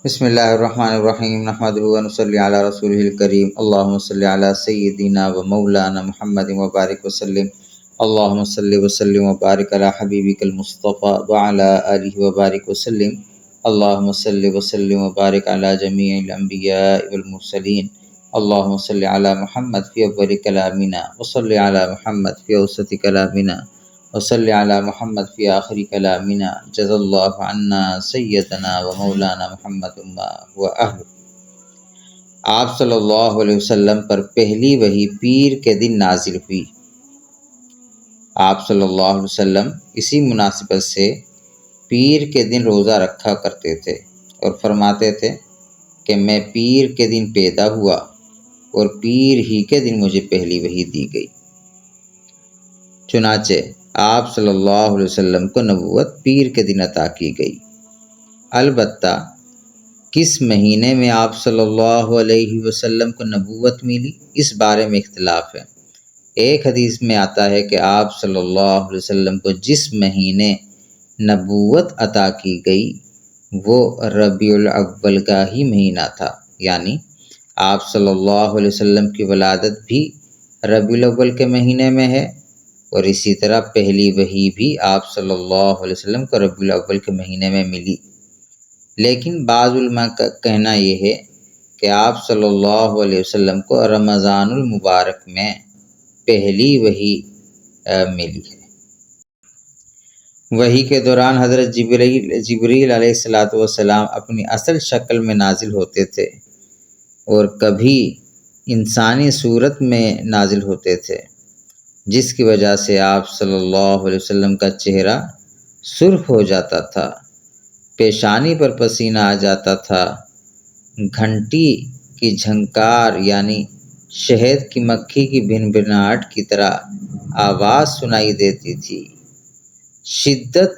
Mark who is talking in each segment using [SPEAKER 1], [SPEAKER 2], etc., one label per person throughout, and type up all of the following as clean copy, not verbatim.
[SPEAKER 1] بسم اللہ الرحمن الرحیم نحمدہ و نصلی علی رسولہ الکریم اللہم صلی علی سیدنا و مولانا محمد وبارک وسلم اللہم صلی وسلم وبارک علی حبیبک المصطفیٰ وعلی آلہ وبارک وسلم اللہم صلی وسلم وبارک علی جمیع الانبیاء والمرسلین اللہم صلی علی محمد فی اول کلامنا وصلی علی محمد فی اوسط کلامنا وصلی علی محمد فی آخری کلامنا جزا اللہ عنا سیدنا و مولانا محمد و اہل۔ آپ صلی اللہ علیہ وسلم پر پہلی وحی پیر کے دن نازل ہوئی۔ آپ صلی اللہ علیہ وسلم اسی مناسبت سے پیر کے دن روزہ رکھا کرتے تھے اور فرماتے تھے کہ میں پیر کے دن پیدا ہوا اور پیر ہی کے دن مجھے پہلی وحی دی گئی۔ چنانچہ آپ صلی اللہ علیہ وسلم کو نبوت پیر کے دن عطا کی گئی۔ البتہ کس مہینے میں آپ صلی اللہ علیہ وسلم کو نبوت ملی اس بارے میں اختلاف ہے۔ ایک حدیث میں آتا ہے کہ آپ صلی اللہ علیہ وسلم کو جس مہینے نبوت عطا کی گئی وہ ربیع الاول کا ہی مہینہ تھا، یعنی آپ صلی اللہ علیہ وسلم کی ولادت بھی ربیع الاول کے مہینے میں ہے، اور اسی طرح پہلی وحی بھی آپ صلی اللہ علیہ وسلم کو ربیع الاول کے مہینے میں ملی۔ لیکن بعض علماء کا کہنا یہ ہے کہ آپ صلی اللہ علیہ وسلم کو رمضان المبارک میں پہلی وحی ملی ہے۔ وحی کے دوران حضرت جبریل علیہ السلام اپنی اصل شکل میں نازل ہوتے تھے اور کبھی انسانی صورت میں نازل ہوتے تھے، جس کی وجہ سے آپ صلی اللہ علیہ وسلم کا چہرہ سرخ ہو جاتا تھا، پیشانی پر پسینہ آ جاتا تھا، گھنٹی کی جھنکار یعنی شہد کی مکھی کی بھنبھناہٹ کی طرح آواز سنائی دیتی تھی۔ شدت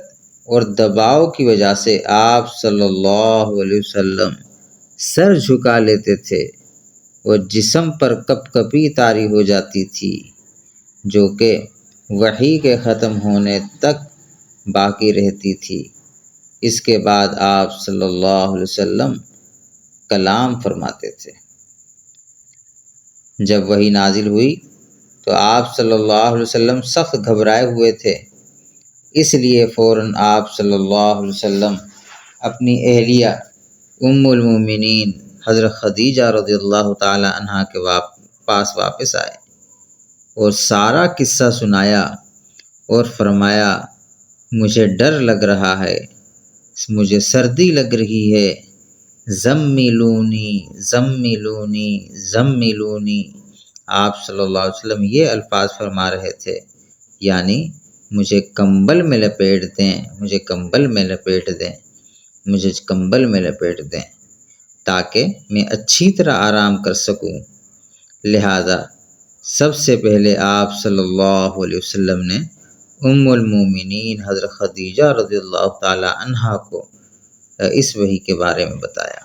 [SPEAKER 1] اور دباؤ کی وجہ سے آپ صلی اللہ علیہ وسلم سر جھکا لیتے تھے اور جسم پر کپ کپی طاری ہو جاتی تھی، جو کہ وحی کے ختم ہونے تک باقی رہتی تھی۔ اس کے بعد آپ صلی اللہ علیہ وسلم کلام فرماتے تھے۔ جب وحی نازل ہوئی تو آپ صلی اللہ علیہ وسلم سخت گھبرائے ہوئے تھے، اس لیے فوراً آپ صلی اللہ علیہ وسلم اپنی اہلیہ ام المومنین حضرت خدیجہ رضی اللہ تعالی عنہا کے پاس واپس آئے اور سارا قصہ سنایا اور فرمایا مجھے ڈر لگ رہا ہے، مجھے سردی لگ رہی ہے، زملونی زملونی زملونی۔ آپ صلی اللہ علیہ وسلم یہ الفاظ فرما رہے تھے، یعنی مجھے کمبل میں لپیٹ دیں، مجھے کمبل میں لپیٹ دیں، مجھے کمبل میں لپیٹ دیں تاکہ میں اچھی طرح آرام کر سکوں۔ لہذا سب سے پہلے آپ صلی اللہ علیہ وسلم نے ام المومنین حضرت خدیجہ رضی اللہ تعالی عنہا کو اس وحی کے بارے میں بتایا۔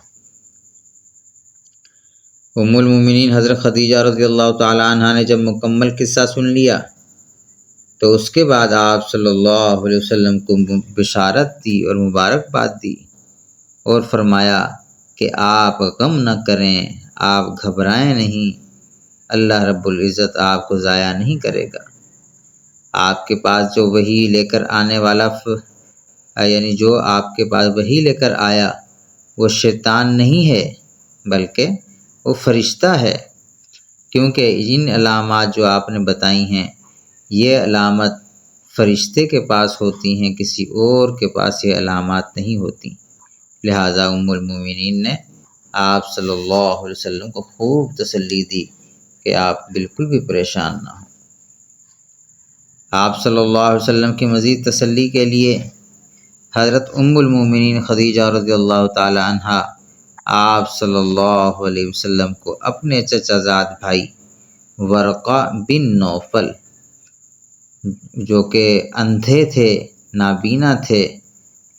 [SPEAKER 1] ام المومنین حضرت خدیجہ رضی اللہ تعالی عنہا نے جب مکمل قصہ سن لیا تو اس کے بعد آپ صلی اللہ علیہ وسلم کو بشارت دی اور مبارکباد دی اور فرمایا کہ آپ غم نہ کریں، آپ گھبرائیں نہیں، اللہ رب العزت آپ کو ضائع نہیں کرے گا۔ آپ کے پاس جو وحی لے کر آنے والا یعنی جو آپ کے پاس وحی لے کر آیا وہ شیطان نہیں ہے بلکہ وہ فرشتہ ہے، کیونکہ جن علامات جو آپ نے بتائی ہیں یہ علامت فرشتے کے پاس ہوتی ہیں، کسی اور کے پاس یہ علامات نہیں ہوتی۔ لہٰذا ام المومنین نے آپ صلی اللہ علیہ وسلم کو خوب تسلی دی کہ آپ بالکل بھی پریشان نہ ہوں۔ آپ صلی اللہ علیہ وسلم کی مزید تسلی کے لیے حضرت ام المومنین خدیجہ رضی اللہ تعالی عنہا آپ صلی اللہ علیہ وسلم کو اپنے چچا زاد بھائی ورقہ بن نوفل، جو کہ اندھے تھے، نابینا تھے،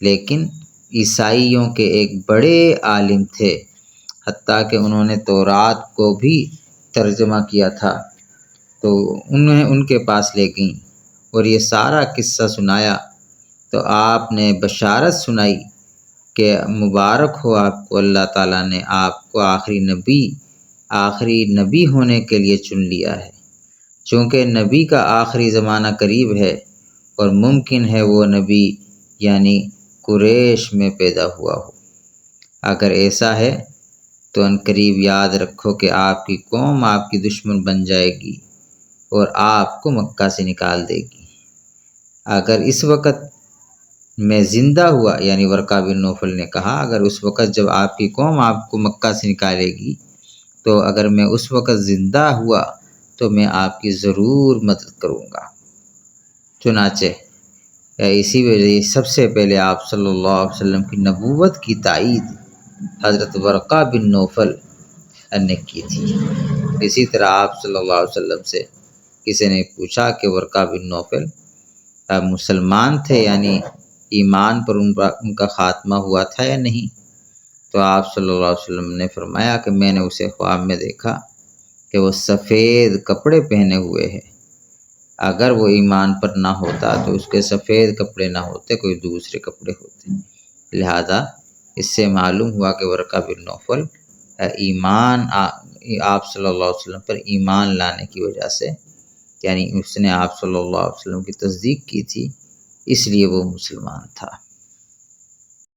[SPEAKER 1] لیکن عیسائیوں کے ایک بڑے عالم تھے، حتیٰ کہ انہوں نے تورات کو بھی ترجمہ کیا تھا، تو انہیں ان کے پاس لے گئیں اور یہ سارا قصہ سنایا تو آپ نے بشارت سنائی کہ مبارک ہو آپ کو، اللہ تعالیٰ نے آپ کو آخری نبی ہونے کے لیے چن لیا ہے، چونکہ نبی کا آخری زمانہ قریب ہے اور ممکن ہے وہ نبی یعنی قریش میں پیدا ہوا ہو۔ اگر ایسا ہے تو ان قریب یاد رکھو کہ آپ کی قوم آپ کی دشمن بن جائے گی اور آپ کو مکہ سے نکال دے گی۔ اگر اس وقت میں زندہ ہوا، یعنی ورقہ بن نوفل نے کہا، اگر اس وقت جب آپ کی قوم آپ کو مکہ سے نکالے گی تو اگر میں اس وقت زندہ ہوا تو میں آپ کی ضرور مدد کروں گا۔ چنانچہ اسی وجہ سب سے پہلے آپ صلی اللہ علیہ وسلم کی نبوت کی تائید حضرت ورقہ بن نوفل نے کی تھی۔ اسی طرح آپ صلی اللہ علیہ وسلم سے کسی نے پوچھا کہ ورقہ بن نوفل مسلمان تھے، یعنی ایمان پر ان کا خاتمہ ہوا تھا یا نہیں؟ تو آپ صلی اللہ علیہ وسلم نے فرمایا کہ میں نے اسے خواب میں دیکھا کہ وہ سفید کپڑے پہنے ہوئے ہے۔ اگر وہ ایمان پر نہ ہوتا تو اس کے سفید کپڑے نہ ہوتے، کوئی دوسرے کپڑے ہوتے۔ لہذا اس سے معلوم ہوا کہ ورقہ بن نوفل آپ صلی اللہ علیہ وسلم پر ایمان لانے کی وجہ سے، یعنی اس نے آپ صلی اللہ علیہ وسلم کی تصدیق کی تھی، اس لیے وہ مسلمان تھا۔